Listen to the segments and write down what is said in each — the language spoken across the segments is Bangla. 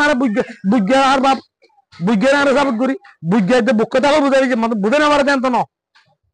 মারা বুঝে আর বাপ বুঝে আর সাবত করি বুঝে বুক কথা বুঝাই বুঝে না পারে জানতো না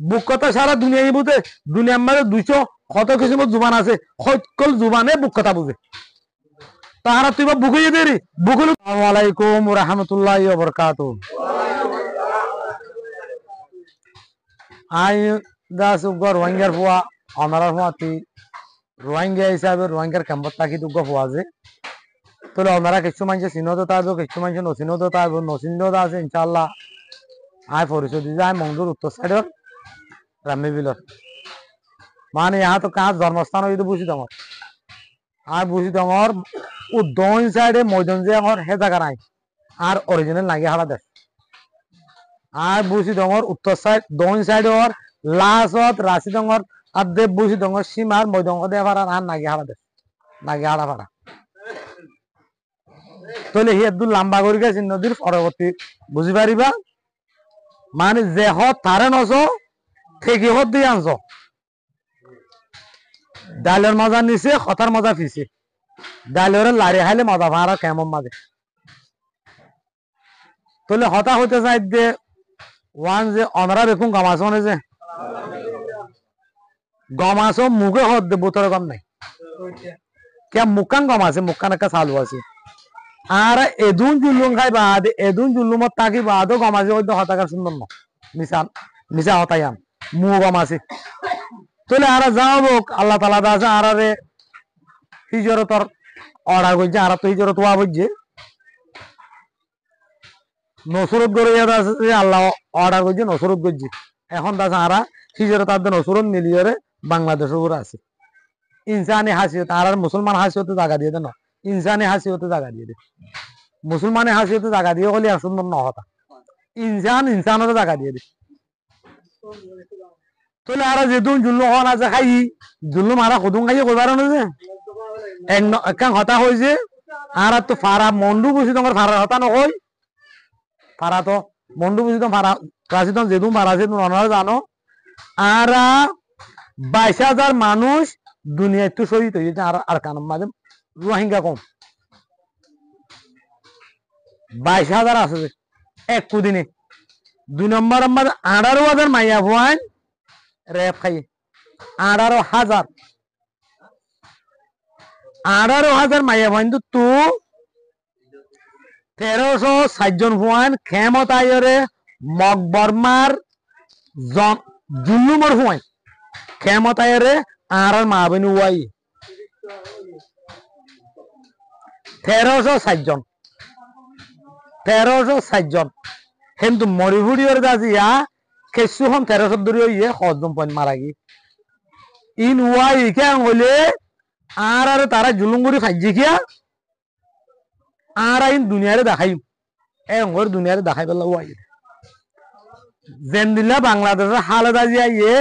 বুক কথা সারা দুনিয়ায় বুঝে দুনিয়ার মাঝে 200 কত কিসিম জুবান আছে সকল জুবানে বুক কথা বুঝে তাহারা তুই বুকুয়ে দেরি বুকুল আসসালামু আলাইকুম ওয়া রাহমাতুল্লাহি ওয়া বারাকাতুহু আই দাস উগর রোহিঙ্গার ফুয়া অনারার ফুয়া তি রোহিঙ্গা হিসাবে রোহিঙ্গার ক্যাম্পত থাকি দুগো ফুয়া আছে তাহলে ওনারা কিছু মানুষ চিহ্নত থাকবে কিছু মানুষ নচিহ্নত থাকবে নচিহ্নত আছে ইনশাআল্লাহ আয় পরিচয় দিয়ে যায় মংদুর উত্তর সাইডর রামী বিলত মানে यहाँ তো কাজ জন্মস্থান হইতে বুঝি তোমার আর বুঝি তোমার ও দোন সাইডে ময়দান যে আমার হে জায়গা নাই আর অরিজিনাল লাগে হারা দেশ আর বুঝি তোমার উত্তর সাইড দোন সাইডে ওর লাস্ট রাশি তোমার আর দেব বুঝি তোমার সীমার ময়দান দে পারা আর নাগে হারা দেশ নাগে হারা পারা তাহলে হি একদম লম্বা করে গেছে নদীর পরবর্তী বুঝি পারিবা মানে যে হত তারে নস থেকে হত দিয়ে আনছ ডালের মজা নিছে হতার মজা ফিসে ডালের লাড়ি খাইলে মজা ভাড়া কেমন মাঝে তাহলে হতা হইতে চাই যে ওয়ান যে অনারা দেখুন গমাছ যে গমাছ মুখে হত দে বোতরে কম নাই কে মুখান গম আছে মুখান একটা চালু আছে আর এদুন জুলুম খাই বাদ এদুন জুলুমত থাকি বাদও গমাছে হয়তো হতাকার সুন্দর ন মিশা মিশা হতায়াম মু গমাছে তাহলে আর যাও আল্লাহ তালা আছে আর হিজরতর অর্ডার করছে আর তো হিজরত হওয়া বুঝছে নসরত করে আছে যে আল্লাহ অর্ডার করছে নসরত করছে এখন তাছে আর হিজরত আর নসরত মিলিয়ে বাংলাদেশের উপরে আছে ইনসানি হাসিয়ত আর মুসলমান হাসিয়তে জায়গা দিয়ে দেন ইনসানি হাসিয়তে জায়গা দিয়ে দে মুসলমানের হাসিয়তে জায়গা দিয়ে বলে আর সুন্দর নহতা ইনসান ইনসানের জায়গা দিয়ে দে তাহলে আর যেহেতু জুল্লু হন আছে খাই জুল্লু মারা খুদুম খাইয়ে কইবার না যে একখান হতা হয়েছে আর তো ফারা মন্ডু বুঝি তোমার ফারা হতা নয় ফারা তো মন্ডু বুঝি তো ফারা রাশি তো যেহেতু ফারা আছে তোমরা জানো আর 22,000 মানুষ দুনিয়ায় তো শহীদ হয়েছে আর আর কানার মাঝে রোহিঙ্গা কম 22,000 আছে এক দিনে 2 নম্বর 18,000 মাইয়া ভুয়ান রেপ খাই 18,000 মাইয়া ভুয়ান তো 1360 জন ভুয়ান ক্ষমতায়রে মকবরমার জুল্লুমর ভুয়ান ক্ষমতায়রে আর মাহবিন ওয়াই 1360 জন 1360 জন কিন্তু মরিভুড়িওর দাজিয়া কেসু হম 1300 দূরে ইয়ে হজম পয়েন্ট মারা গি ইন ওয়াই কে হলে আর তারা জুলুমগুড়ি ফাইজি কিয়া আর আইন দুনিয়ারে দেখাই এর দুনিয়ারে দেখাই পেলা ওয়াই জেন্দিল্লা বাংলাদেশের হালে দাজিয়া ইয়ে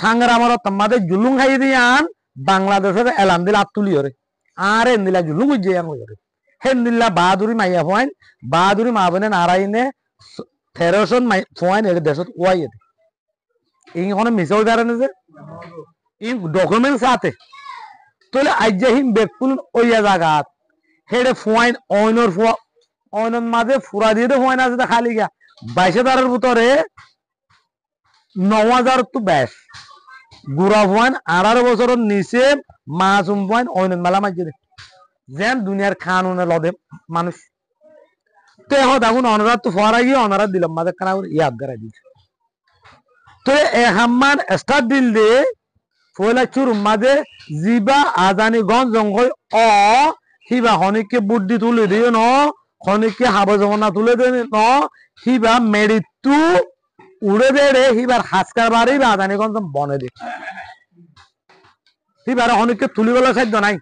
সংগ্রামের তোমাদের জুলুম খাই দিয়ান বাংলাদেশের এলান দিল আতুলি হরে আর এন্দিলা জুলুম বুঝে হরে হেন্দিল্লা বাহাদুরি মাইয়া ফোয়াইন বাহাদুরি মা বোনে নারায়ণে 1300 ফোয়াইন এর দেশত ওয়াই এই কোনো মিসাও দাঁড়ানো যে এই ডকুমেন্টস আছে তাহলে আজ্জাহিম বেকুল ওইয়া জাগাত হেডে ফোয়াইন অইনর ফোয়া অইনর মাঝে ফুরা দিয়ে তো ফোয়াইন আছে খালি গা 22,000 ভিতরে 9,000 তো বেশ গুড়া ফোয়াইন 18 বছরের নিচে মাসুম ফোয়াইন অইনর মেলা মাঝে যেন দুনিয়ার কানুনে লদে মানুষ তো এখন দেখুন অনারাত তো ফরা গিয়ে অনারাত দিলাম মাঝে কানা ইয়াদ করাই দিচ্ছে তো এ হাম্মান স্টার্ট দিল দে ফয়লা চুর মাঝে জিবা আজানি গঞ্জ জঙ্গল অ হিবা হনিককে বুদ্ধি তুলে দিয়ে ন হনিককে হাবা জমনা তুলে দিয়ে ন হিবা মেরিতু উড়ে দে হিবার হাসকার বাড়ি বা আজানি গঞ্জ বনে দে হিবার হনিককে তুলিবেলা সাধ্য নাই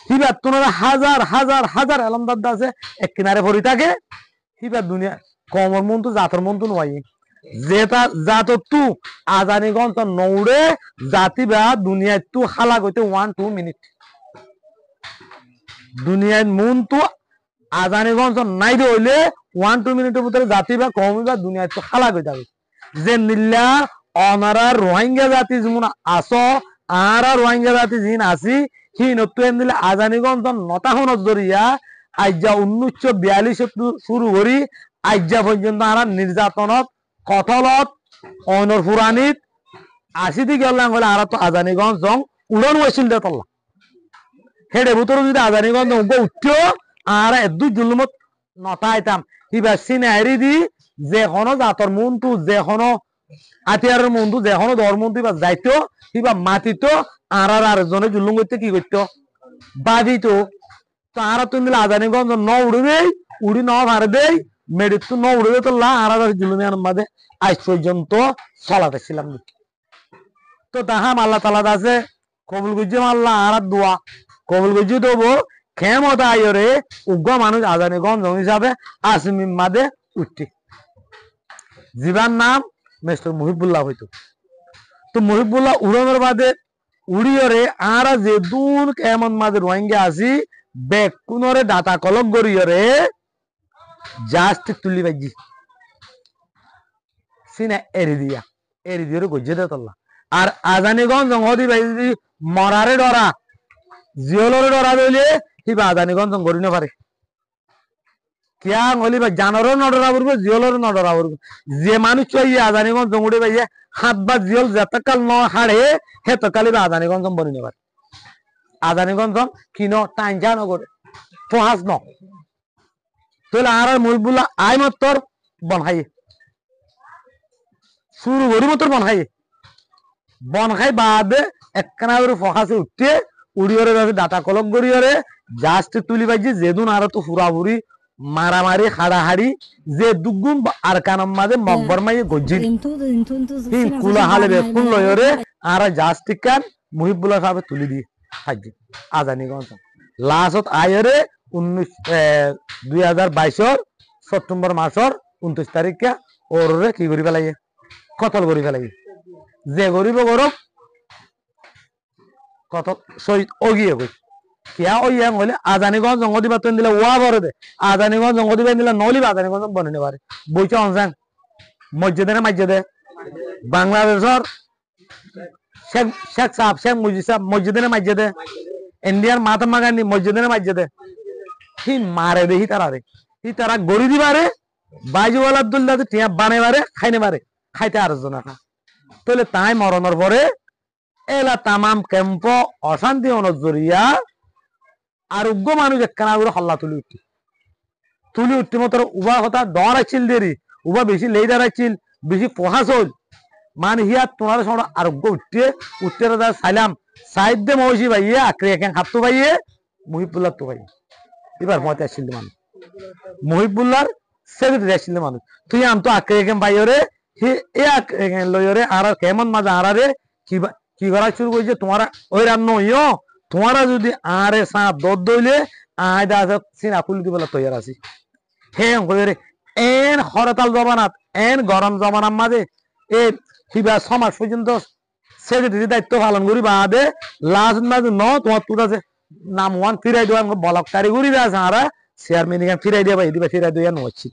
হিবার তোমরা হাজার হাজার হাজার আলমদার আছে এক কিনারে ভরি থাকে হিবার দুনিয়া কমর মন তো জাতর মন তো নয় যেটা জাত তু আজানি গঞ্জ নৌড়ে জাতি বা দুনিয়ায় তু হালা গইতে 1-2 মিনিট দুনিয়ায় মন তো আজানি গঞ্জ নাই হইলে 1-2 মিনিটের ভিতরে জাতি বা কমি বা দুনিয়ায় তো হালা গই যাবে যে নিল্লা অনারা রোহিঙ্গা জাতি যেমন আস আর রোহিঙ্গা জাতি যিন আসি হিনত্ব দিলে আজানিগঞ্জ নতাহনত জরিয়া আজ্জা 1942 শুরু করি আজ্জা পর্যন্ত আরা নির্যাতনত কতলত অনর ফুরানিত আসি দি গেলাম বলে আরা তো আজানিগঞ্জ জং উড়ন হয়েছিল দে তল্লা হেডে ভিতরে যদি আজানিগঞ্জ উঠতো আর এদু জুলুমত নতা আইতাম হিবা সিনারি দি যে কোনো জাতর মনটু যে কোনো আতিয়ারের মনটু যে কোনো ধর্মন্তু বা যাইতো হিবা মাতিতো আর আরেকজনে জুলুম করতে কি করতো বাদিতো তো আর তুমি আজানিগঞ্জ ন উড়বে উড়ি ন ভারে দেই মেডিত ন উড়বে তো লা আর জুলুমিয়ার মাঝে আজ পর্যন্ত চলাতে ছিলাম তো তাহাম আল্লাহ তালা আছে কবুল গুজি মাল্লা আর দোয়া কবুল গুজি দেবো ক্ষমত আয়রে উগ্র মানুষ আজানিগঞ্জ হিসাবে আসমিম মাদে উঠছে জীবার নাম মিস্টার মুহিবুল্লাহ হইতো তো মুহিবুল্লাহ উড়নের বাদে উড়িয়রে আর যে দুন কেমন মাঝে রোহিঙ্গা আসি বেক কোনরে দাতা কলক গড়িয়রে জাস্ট তুলি বাজি সিনা এরি দিয়ে গজ্জে দে তল্লা আর আজানিগঞ্জ জঙ্গদি বাইজি মরারে ডরা জিওলরে ডরা দইলে হিবা আজানিগঞ্জ গড়ি না পারে কিয়া গলি বা জানরও নডরা পড়বে জিওলরে নডরা পড়বে যে মানুষ চাই আজানিগঞ্জ জঙ্গুড়ে বাইয়ে হাত বা জিওল যতকাল ন হাড়ে হেতকালি বা আজানিগঞ্জ বনি না পারে আজানিগঞ্জ কিনো টাইনজা নগরে পহাস ন তোলে আর মুহিবুল্লাহ আই মতর বনহাই শুরু গরি মতর বনহাই বাদে একখানা ফহাসে উঠতে উড়িয়রে ডাটা কলক গড়িয়রে জাস্ট তুলি বাজি যেদুন আর তো ফুরাফুরি মারামারি হাড়াহাড়ি যে দুগুণ আর কানম মাঝে মকবর মাইয়ে গজ্জি কুলা হালে বেকুন লয়রে আর জাস্ট কান মুহিবুল্লাহ সাহেব তুলি দিয়ে হাজি আজানিগঞ্জ লাস্টত আয়রে 2022 সেপ্টেম্বর মাসর 29 তারিখে ওরে কি করি পেলাই কতল করি পেলাই যে গরিব গরব কত শহীদ অগিয়ে গই কিয়া ওই হলে আজানিগঞ্জ জঙ্গদি বাতন দিলে ওয়া ভরে দে আজানিগঞ্জ জঙ্গদি বাতন দিলে নলি আজানিগঞ্জ বনে পারে বইছে অনসান মসজিদে না মসজিদে বাংলাদেশের শেখ সাহেব শেখ মুজিব সাহেব মসজিদে না মসজিদে ইন্ডিয়ার মহাত্মা গান্ধী মসজিদে না মসজিদে হি মারে দে হি তারা গড়ি দিবারে বাইজুয়াল আব্দুল্লাহ টিয়া বানে বারে খাইনে বারে খাইতে আর জন তাহলে তাই মরণের পরে এলা তামাম ক্যাম্প অশান্তি অনজরিয়া আর উগ্র মানুষ একখানা করে হল্লা তুলি উঠতে মতো উবা কথা ডর আছিল দেরি উবা বেশি লেইদার আছিল বেশি পহাস হল মান হিয়া তোমার সঙ্গে আর উগ্র উঠতে চাইলাম সাইড দে মহসি ভাইয়ে আঁকড়ে এখান হাততো ভাইয়ে মুহিবুল্লাহ তো ভাই এবার মতে আসছিল মানুষ মুহিবুল্লাহর সেক্রেটারি আসছিল মানুষ তুই আম তো আঁকড়ে এখান ভাইরে হে এ আঁকড়ে লইরে আর কেমন মাঝে আরারে কি করা শুরু করছে তোমারা ওই রান্ন ইয় তোমারা যদি আরে সাঁত দর দইলে আয়দা আছে সিনা ফুল দিবলে তৈয়ার আছি হে রে এন হরতাল জমানাত এন গরম জমানার মাঝে এ কিবা সমাজ পর্যন্ত সেক্রেটারি দায়িত্ব পালন করি বাদে লাস্ট মাঝে ন তোমার তুই আছে নাম ওয়ান ফিরাই দেওয়া বলক কারিগরি আছে আরা চেয়ারম্যান এখানে ফিরাই দিয়া দিবা ফিরাই দেওয়া নোয়াচ্ছিল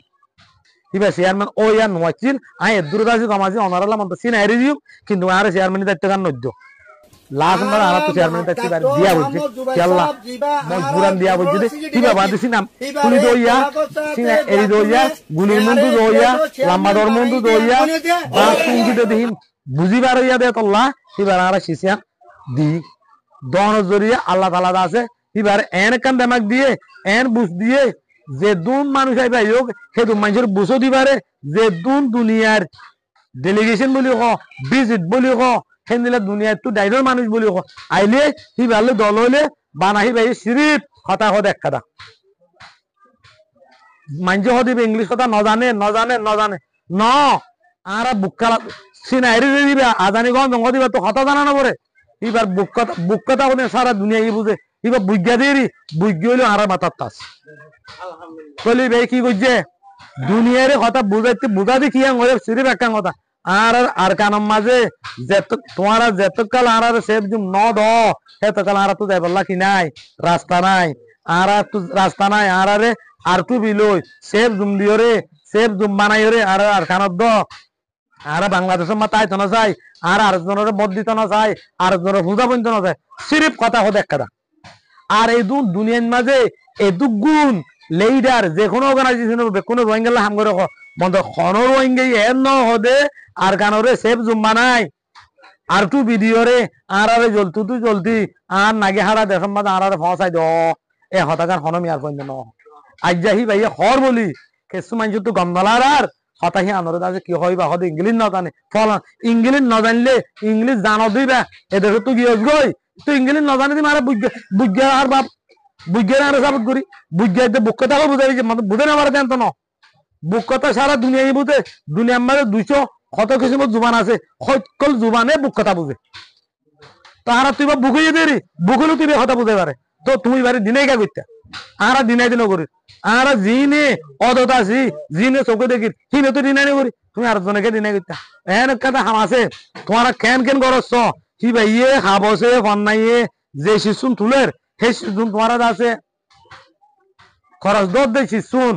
কিবা চেয়ারম্যান ও ইয়ার নোয়াচ্ছিল আই দূর আছে কমাছি অনারালা মতো সিনা এরি দিও কিন্তু আর চেয়ারম্যান দায়িত্ব কার নদ্য লাস্ট বার আর তো চেয়ারম্যান দায়িত্ব দিয়া বলছে কেল্লা মজবুরান দিয়া বলছে কিবা বাদিছি নাম পুলি দইয়া সিনা এরি দইয়া গুলির মন্দু দইয়া লাম্বাদর মন্দু দইয়া বা তুঙ্গিতে দেহিন বুঝিবার ইয়া দে তল্লা এবার আর শিশিয়া দি দন জরিয়া আল্লাহ তাআলা আছে এবার এন কান দেমাক দিয়ে এন বুঝ দিয়ে যে দুন মানুষ আইবা হোক সে দুন মানুষের বুঝো দিবারে যে দুন দুনিয়ার ডেলিগেশন বলি ক ভিজিট বলি ক সেদিলে দুনিয়ার তো ডাইরেক্ট মানুষ বলি ক আইলে সি ভালো দল হইলে বানাহি ভাই সিরিপ কথা এক কথা মানুষ হদিবে ইংলিশ কথা নজানে ন আর বুককালা সিনাইরি দিবে আজানিগঞ্জ জঙ্গ দিবে তো কথা জানা না পরে এবার বুক কথা বলে সারা দুনিয়া ই বুঝে এবার বুঝা দিয়ে বুঝ হইলো আর মাথার তাস বলি ভাই কি করছে দুনিয়ারে কথা বুঝাতে কি সিরিপ একটা কথা আর কানম মাঝে তোমার যেতকাল আর সেফ জুম ন দ সেতকাল আর তো যাই বললা কি নাই রাস্তা নাই আর আর টু বিলই সেফ জুম দিও রে সেফ জুম বানাই রে আর কানত দ আর বাংলাদেশের মাথা আইতো না চাই আর আরেকজনের মত দিত না চাই আরেকজনের পূজা বন্ধ না চাই সিরিপ কথা হতে একটা আর এই দুনিয়ার মাঝে এদু গুণ লিডার যে কোনো অর্গানাইজেশন কোনো রোহিঙ্গা হাম করে মন্দ খন রোহিঙ্গা এর ন হদে আর গানরে সেফ জুম্মা নাই আর টু ভিডিও রে আর জলতু তু জলতি আর নাগে হারা দেখম মাঝে আর ফসাই দ এ হতাকার হনমি আর পর্যন্ত ন আজ্জাহি ভাই হর বলি কিছু মানুষ তো গমদলার আর হতাহি আনরে আছে কি হয় বা হদ ইংলিশ ন জানে ফল ইংলিশ ন জানলে ইংলিশ জানো দিবা এদের তো গিয়স গই তো ইংলিশ ন জানি মারা বুঝ আর বাপ বুঝে আর সাবত করি বুঝাইতে বুক কথা বুঝাই বুঝে না পারে জানতো না বুক কথা সারা দুনিয়ায় বুঝে দুনিয়ার মাঝে 200 কত কিসিম জুবান আছে সকল জুবানে বুক কথা বুঝে তাহারা তুই বা বুকে দেরি বুকলো তুই কথা বুঝে পারে তো তুমি বাড়ি দিনে কা করতে আরা দিনাই দিন করি আরা জিনে অদত আছি জিনে চোখে দেখি হিনে তো দিনাই করি তুমি আর জনকে দিনাই করতে এন কথা হাম আছে তোমার কেন কেন করছ কি ভাইয়ে হাবসে ফন্নাইয়ে যে শিশুন তুলের সেই শিশুন তোমার আছে খরচ দর দে শিশুন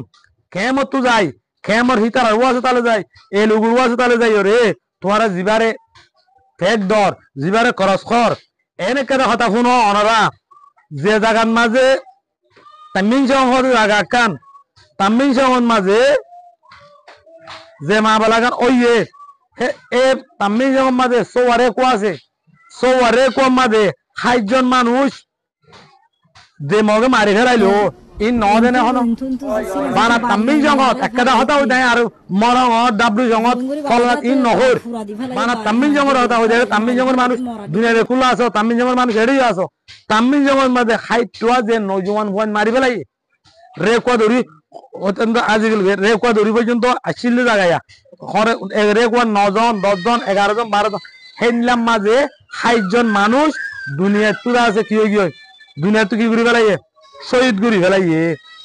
কেমত তো যাই কেমর হিতার ওয়াজ তালে যায় এই লোগুর ওয়াজ তালে যাই রে তোমার জিবারে ফেক দর জিবারে খরচ খর এনে কেন হতা শুনো অনারা যে জায়গার মাঝে তামিন শহর জায়গা কান তামিন শহর মাঝে যে মা বালাগান ওইয়ে এ তামিন শহর মাঝে সোয়ারে কো আছে সোয়ারে কো মাঝে 60 জন মানুষ যে মগে মারি ফেলাইলো ইন নদেনে হন বানা তামিন জগত একটা হতা হই দেয় আর মরং ডাব্লু জগত ফলাত ইন নহর বানা তামিন জগত হতা হই দেয় তামিন জগত মানুষ দুনিয়ারে কুলা আছো তামিন জগত মানুষ এড়ি আছো তামিন জগত মধ্যে 60 যে নজওয়ান ফোন মারি ফেলাই রেকোয়া ধরি অত্যন্ত আজিকাল রেকোয়া ধরি পর্যন্ত আসিল জায়গা রেকোয়া 9 জন 10 জন 11 জন 12 জন হেনলাম মাঝে 60 জন মানুষ দুনিয়ার তুরা আছে কি হই দুনিয়া তো কি ঘুরি ফেলাইয়ে শহীদ ঘুরি ফেলাইয়ে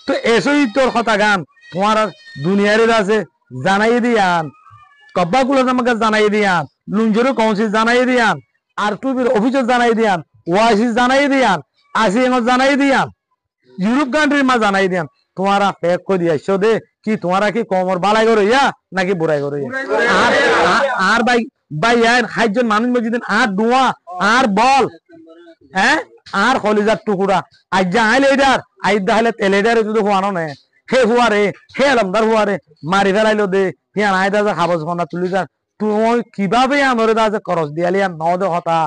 তো এ শহীদ তোর কথা গান তোমার দুনিয়ারে আছে জানাই দিয়ান কব্বাগুলো আমাকে জানাই দিয়ান লুঞ্জরু কাউন্সিল জানাই দিয়ান আর টুবির অফিসে জানাই দিয়ান ওয়াইসি জানাই দিয়ান আসিং জানাই দিয়ান ইউরোপ কান্ট্রির মা জানাই দিয়ান তোমারা প্যাক করে দিয়েছো দে কি তোমারা কি কমর বালাই করে ইয়া নাকি বুড়াই করে আর ভাই ভাই আইন 60 জন মানুষ মজিদিন আর দোয়া আর বল হ্যাঁ আর কলিজার টুকুরা আজ্জা আইল এডার আইদা হলে তেলেডারে যদি হওয়ানো নে হে হুয়ারে হে আলমদার হুয়ারে মারি ফেলাইলো দে হিয়ান আইদা যা খাবজ ফোনা তুলি যা তুই কিভাবে আনরে দা যে খরচ দিয়ালি আর নদ হতা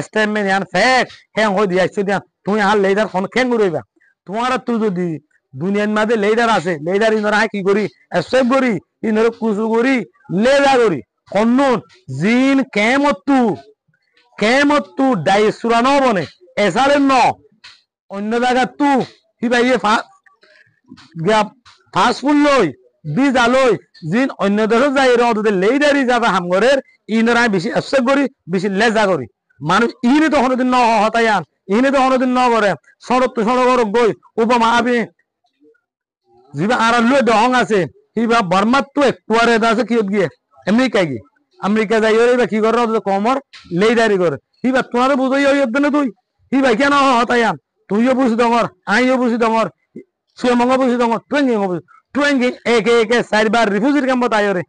স্টেটমেন্ট ইয়ান ফেক হে হই দিয়াইছো দিয়া তুই আর লেডার ফোন কেন করিবা তোমার তুই যদি দুনিয়ার মাঝে লেডার আছে লেডার ইনরা কি করি সেভ করি ইনরে কুসু করি লেডার করি কন্নুন জিন কেমত্তু ডাই সুরানো বনে এসারের ন অন্য জায়গা তু হিবাইয়ে ফাস্ট ফুড লই বীজ আলই জিন অন্য দেশে যাই এর লেইদারি যাবে হামগরের ইনরা বেশি এসেপ করি বেশি লেজা করি মানুষ ইনে তো কোনোদিন ন হতায়ান ইনে তো কোনোদিন ন করে সড়ক গই উপমা আবি জিবা আর লই দহং আছে হিবা বর্মাত তো একটুয়ারে আছে কি গিয়ে আমেরিকা যাই ওরে কি করে কমর লেইদারি করে হিবা তোমার বুঝাই ওই না তুই হিবা কেন হতায়ান তুইও বুঝি দমর আইও বুঝি দমর সুমঙ্গ বুঝি দমর টুয়েঙ্গি একে 4 বার রিফিউজির ক্যাম্প তাই রে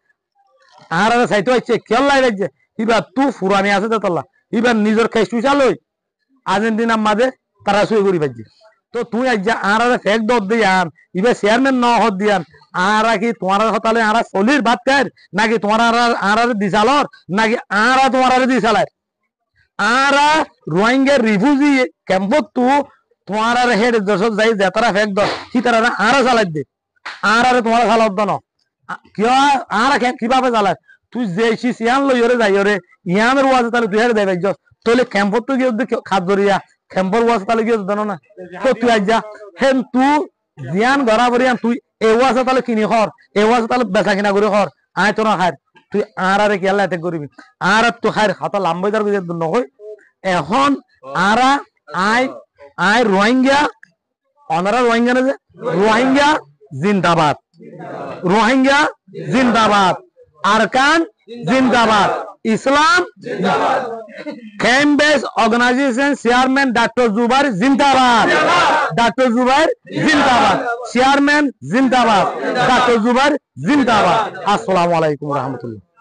আর সাইতো আছে খেল লাই রাজ্যে হিবা তু ফুরানি আছে তো তল্লা হিবা নিজের খেসু চালই আর্জেন্টিনার মাঝে তারা শুই করি পাইছে তো তুই আজ আর ফেক দর দিয়ান ইবে চেয়ারম্যান ন হদ দিয়ান আর কি তোমার হতালে আর চলির ভাত খায় নাকি তোমার আর দিশালর নাকি আর তোমার দিশালার আর রোহিঙ্গা রিফিউজি ক্যাম্পত তু তোমার হেড দশত যাই যেতারা ফেক দর কি তারা আর চালাই দে আর তোমার চালাত ন কিয় আর কিভাবে চালায় তুই যে সিয়ান লই ওরে যাই ওরে ইয়ানের ওয়াজ তাহলে তুই হেরে দেবে তাহলে ক্যাম্পত তো গিয়ে খাদ ধরিয়া ক্যাম্পর ওয়াজ তাহলে গিয়ে জানো না তো তুই আজ যা হেন তুই জিয়ান গড়া বরিয়ান তুই এই ওয়াজ তাহলে কিনি খর এই ওয়াজ তাহলে বেচা কিনা করে খর আয় তোর খার তুই আর কি আল্লাহ এতে করবি আর তো খার হাতা লাম্বাই তার নহয় এখন আর আই রোহিঙ্গা অনারা রোহিঙ্গা না যে রোহিঙ্গা জিন্দাবাদ রোহিঙ্গা জিন্দাবাদ আরকান জিন্দাবাদ ইসলাম camp base organisation chairman doctor Zubair জিন্দাবাদ ডক্টর জুবাইর জিন্দাবাদ চেয়ারম্যান জিন্দাবাদ ডক্টর জুবাইর জিন্দাবাদ আসসালামু আলাইকুম রহমতুল্লাহ